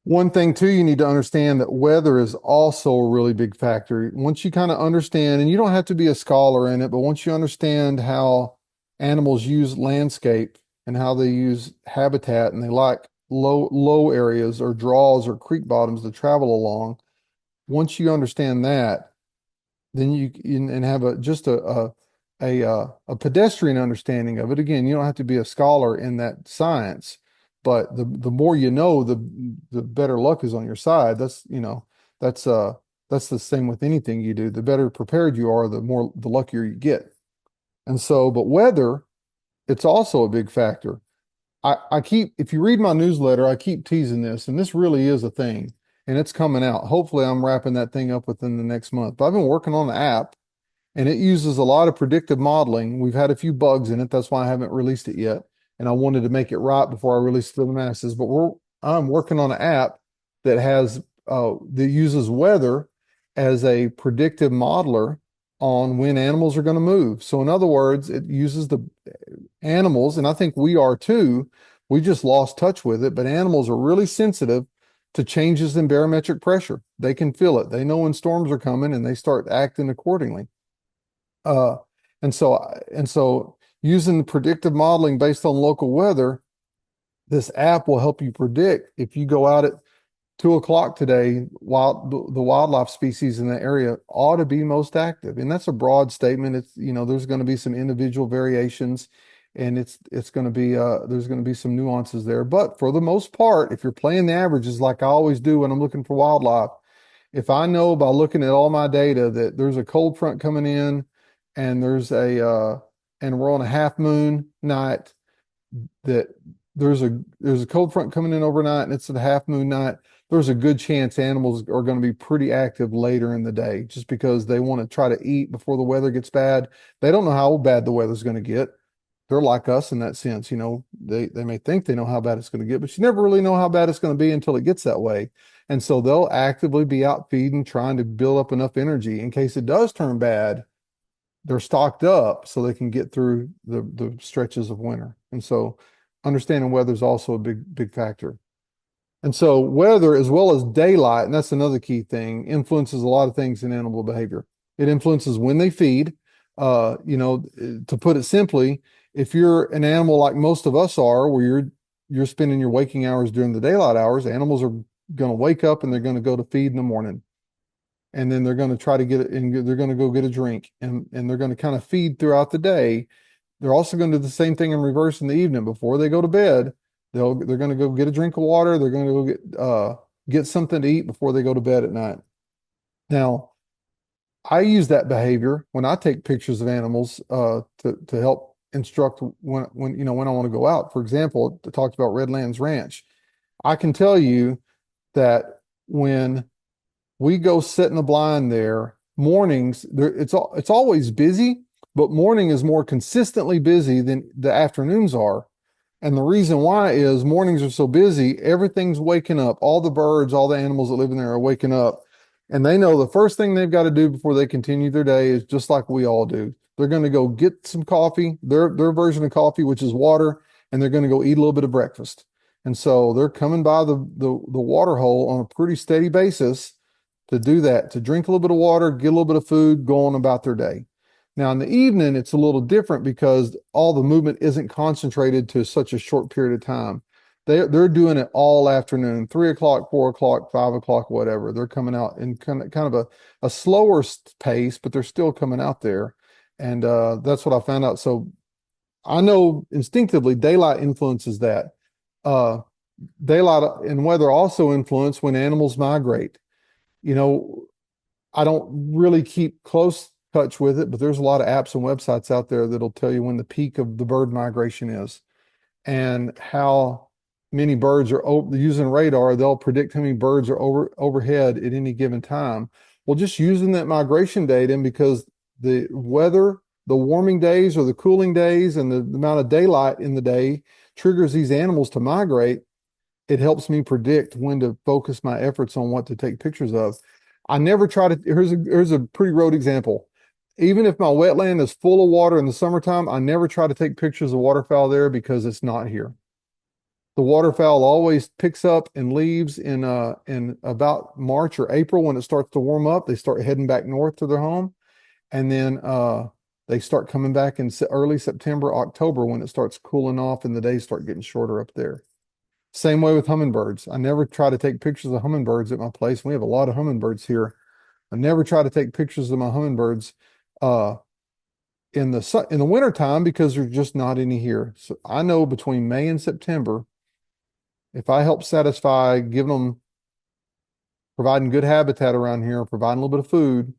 One thing too, you need to understand that weather is also a really big factor. Once you kind of understand, and you don't have to be a scholar in it, but once you understand how animals use landscape and how they use habitat and they like low areas or draws or creek bottoms to travel along, once you understand that, then and have a pedestrian understanding of it. Again, you don't have to be a scholar in that science, but the more you know, the better luck is on your side. That's that's the same with anything you do. The better prepared you are, the luckier you get. And so, but weather, it's also a big factor. If you read my newsletter, I keep teasing this, and this really is a thing, and it's coming out. Hopefully, I'm wrapping that thing up within the next month. But I've been working on the app, and it uses a lot of predictive modeling. We've had a few bugs in it. That's why I haven't released it yet. And I wanted to make it right before I release it to the masses. But I'm working on an app that uses weather as a predictive modeler on when animals are going to move. So in other words, it uses the animals, and I think we are too. We just lost touch with it, but animals are really sensitive to changes in barometric pressure. They can feel it. They know when storms are coming and they start acting accordingly. Uh, and so using predictive modeling based on local weather, this app will help you predict if you go out at 2 o'clock today, the wildlife species in that area ought to be most active. And that's a broad statement. There's going to be some individual variations and it's going to be, there's going to be some nuances there. But for the most part, if you're playing the averages like I always do when I'm looking for wildlife, if I know by looking at all my data that there's a cold front coming in and and we're on a half moon night, that there's a cold front coming in overnight and it's a half moon night, there's a good chance animals are going to be pretty active later in the day just because they want to try to eat before the weather gets bad. They don't know how bad the weather's going to get. They're like us in that sense. They may think they know how bad it's going to get, but you never really know how bad it's going to be until it gets that way. And so they'll actively be out feeding, trying to build up enough energy in case it does turn bad. They're stocked up so they can get through the stretches of winter. And so understanding weather is also a big factor. And so weather as well as daylight, and that's another key thing, influences a lot of things in animal behavior. It influences when they feed. To put it simply, if you're an animal like most of us are, where you're spending your waking hours during the daylight hours, animals are going to wake up and they're going to go to feed in the morning. And then they're going to try to get it and they're going to go get a drink and they're going to kind of feed throughout the day. They're also going to do the same thing in reverse in the evening before they go to bed. They're going to go get a drink of water. They're going to go get something to eat before they go to bed at night. Now, I use that behavior when I take pictures of animals to help instruct when I want to go out. For example, I talked about Redlands Ranch. I can tell you that when we go sit in the blind there, mornings it's always busy, but morning is more consistently busy than the afternoons are. And the reason why is mornings are so busy, everything's waking up. All the birds, all the animals that live in there are waking up. And they know the first thing they've got to do before they continue their day is just like we all do. They're going to go get some coffee, their version of coffee, which is water, and they're going to go eat a little bit of breakfast. And so they're coming by the water hole on a pretty steady basis to do that, to drink a little bit of water, get a little bit of food, go on about their day. Now, in the evening, it's a little different because all the movement isn't concentrated to such a short period of time. They're doing it all afternoon, 3 o'clock, 4 o'clock, 5 o'clock, whatever. They're coming out in kind of a slower pace, but they're still coming out there. And that's what I found out. So I know instinctively daylight influences that. Uh, Daylight and weather also influence when animals migrate. You know, I don't really keep close touch with it, but there's a lot of apps and websites out there that'll tell you when the peak of the bird migration is and how many birds are using radar. They'll predict how many birds are overhead at any given time. Well, just using that migration data, and because the weather, the warming days or the cooling days, and the amount of daylight in the day triggers these animals to migrate, it helps me predict when to focus my efforts on what to take pictures of. I never try to, here's a pretty road example. Even if my wetland is full of water in the summertime, I never try to take pictures of waterfowl there because it's not here. The waterfowl always picks up and leaves in about March or April when it starts to warm up. They start heading back north to their home, and then they start coming back in early September, October when it starts cooling off and the days start getting shorter up there. Same way with hummingbirds. I never try to take pictures of hummingbirds at my place. We have a lot of hummingbirds here. I never try to take pictures of my hummingbirds uh, in the winter time because there's just not any here. So I know between May and September, if I help satisfy giving them providing good habitat around here, providing a little bit of food,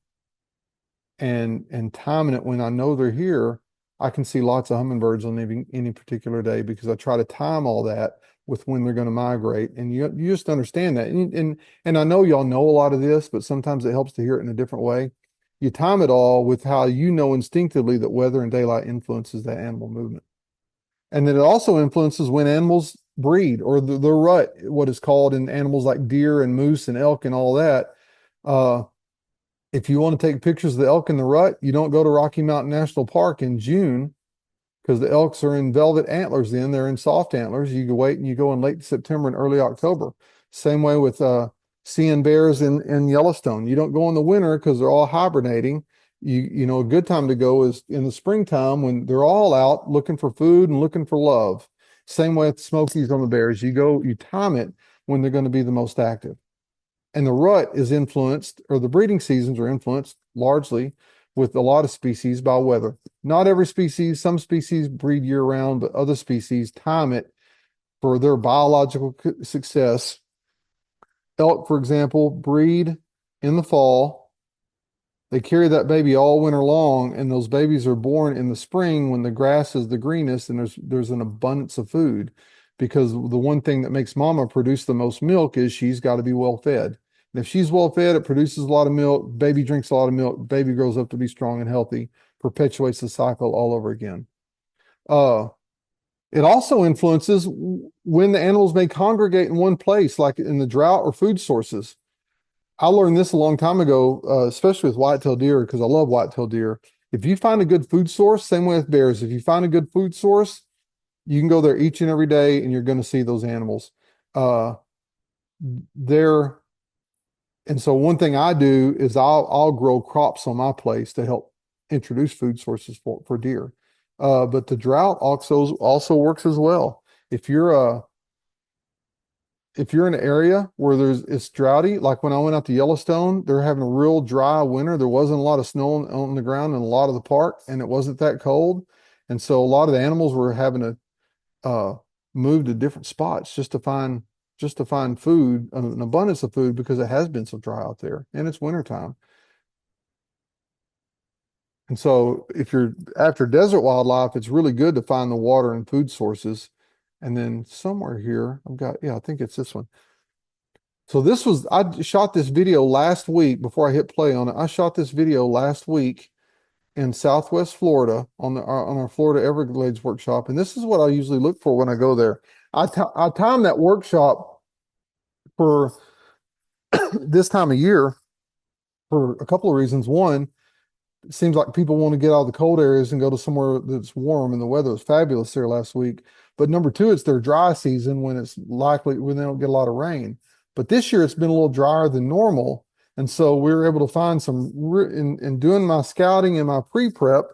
and timing it when I know they're here, I can see lots of hummingbirds on any particular day because I try to time all that with when they're going to migrate. And you just understand that. And I know y'all know a lot of this, but sometimes it helps to hear it in a different way. You time it all with how you know instinctively that weather and daylight influences that animal movement. And then it also influences when animals breed or the rut, what is called in animals like deer and moose and elk and all that. Uh, if you want to take pictures of the elk in the rut, you don't go to Rocky Mountain National Park in June because the elks are in velvet antlers then. They're in soft antlers. You can wait and you go in late September and early October. Same way with seeing bears in Yellowstone. You don't go in the winter because they're all hibernating. A good time to go is in the springtime when they're all out looking for food and looking for love. Same way with Smokies on the bears. You time it when they're going to be the most active. And the rut is influenced, or the breeding seasons are influenced largely with a lot of species by weather. Not every species, some species breed year round, but other species time it for their biological success. Elk, for example, breed in the fall. They carry that baby all winter long, and those babies are born in the spring when the grass is the greenest and there's an abundance of food. Because the one thing that makes mama produce the most milk is she's got to be well fed. And if she's well fed, it produces a lot of milk, baby drinks a lot of milk, baby grows up to be strong and healthy, perpetuates the cycle all over again. Uh, it also influences when the animals may congregate in one place, like in the drought or food sources. I learned this a long time ago, especially with whitetail deer, because I love whitetail deer. If you find a good food source, same way with bears, if you find a good food source, you can go there each and every day and you're going to see those animals. Uh, there, and so one thing I do is I'll grow crops on my place to help introduce food sources for deer. But the drought also works as well. If you're if you're in an area where it's droughty, like when I went out to Yellowstone, they're having a real dry winter. There wasn't a lot of snow on the ground in a lot of the park, and it wasn't that cold. And so a lot of the animals were having to uh, move to different spots just to find food, an abundance of food because it has been so dry out there and it's wintertime. And so if you're after desert wildlife, it's really good to find the water and food sources. And then somewhere here, yeah, I think it's this one. So I shot this video last week before I hit play on it. I shot this video last week in Southwest Florida on our Florida Everglades workshop. And this is what I usually look for when I go there. I time that workshop for this time of year for a couple of reasons. One, it seems like people want to get out of the cold areas and go to somewhere that's warm, and the weather was fabulous there last week. But number two, it's their dry season when it's likely when they don't get a lot of rain. But this year it's been a little drier than normal. And so we were able to find in doing my scouting and my pre-prep,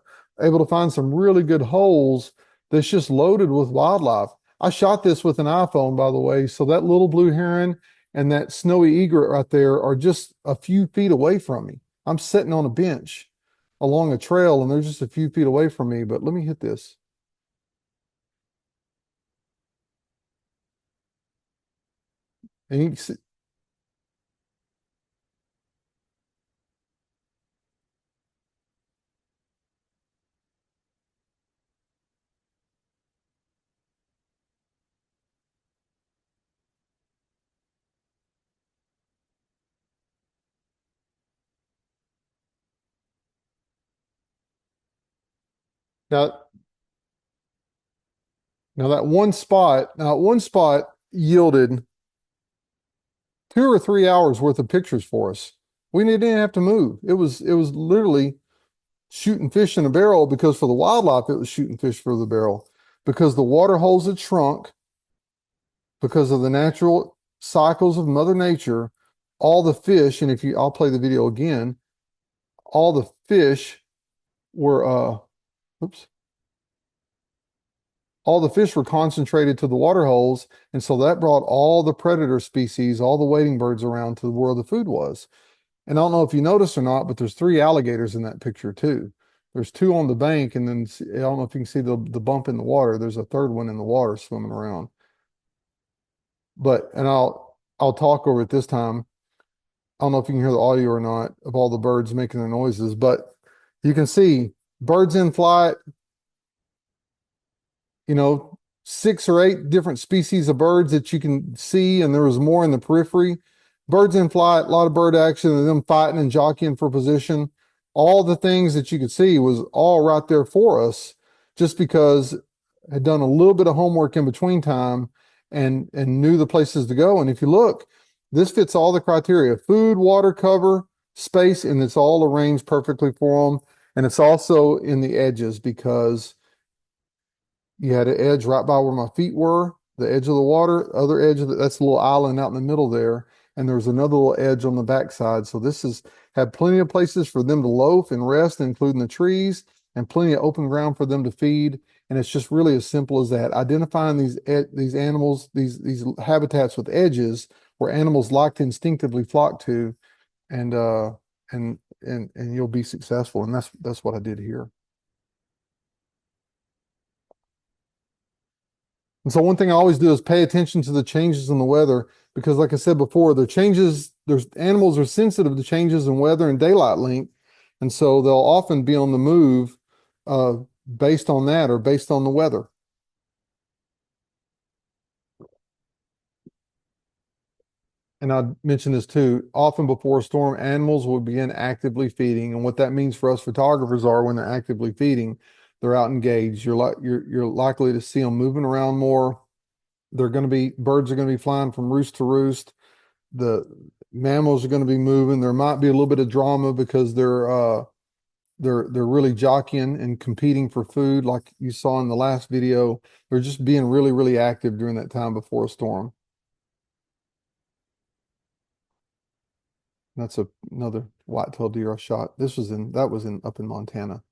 able to find some really good holes that's just loaded with wildlife. I shot this with an iPhone, by the way. So that little blue heron and that snowy egret right there are just a few feet away from me. I'm sitting on a bench along a trail and they're just a few feet away from me. But let me hit this. And you can see, now, now that one spot yielded 2 or 3 hours worth of pictures for us. We didn't have to move. It was literally shooting fish in a barrel because for the wildlife, it was shooting fish for the barrel because the water holes had shrunk because of the natural cycles of Mother Nature, all the fish, and if you, I'll play the video again, all the fish were, oops, all the fish were concentrated to the water holes. And so that brought all the predator species, all the wading birds around to where the food was. And I don't know if you noticed or not, but there's three alligators in that picture too. There's two on the bank, and then I don't know if you can see the bump in the water. There's a third one in the water swimming around. But and I'll talk over it this time. I don't know if you can hear the audio or not of all the birds making their noises, but you can see birds in flight, you know, six or eight different species of birds that you can see, and there was more in the periphery. Birds in flight, a lot of bird action, and them fighting and jockeying for position. All the things that you could see was all right there for us, just because I had done a little bit of homework in between time and knew the places to go. And if you look, this fits all the criteria: food, water, cover, space, and it's all arranged perfectly for them. And it's also in the edges because you had an edge right by where my feet were, the edge of the water, other edge of that's a little island out in the middle there. And there's another little edge on the backside. So this is had plenty of places for them to loaf and rest, including the trees, and plenty of open ground for them to feed. And it's just really as simple as that. Identifying these animals, these habitats with edges where animals like to instinctively flock to, and and you'll be successful. And that's what I did here. And so one thing I always do is pay attention to the changes in the weather because, like I said before, there's animals are sensitive to changes in weather and daylight length. And so they'll often be on the move uh, based on that or based on the weather. And I mentioned this too, often before a storm, animals will begin actively feeding. And what that means for us photographers are when they're actively feeding, they're out engaged. You're likely to see them moving around more. They're going to be birds are going to be flying from roost to roost. The mammals are going to be moving. There might be a little bit of drama because they're really jockeying and competing for food, like you saw in the last video. They're just being really, really active during that time before a storm. That's another white-tailed deer I shot. This was in that was in up in Montana.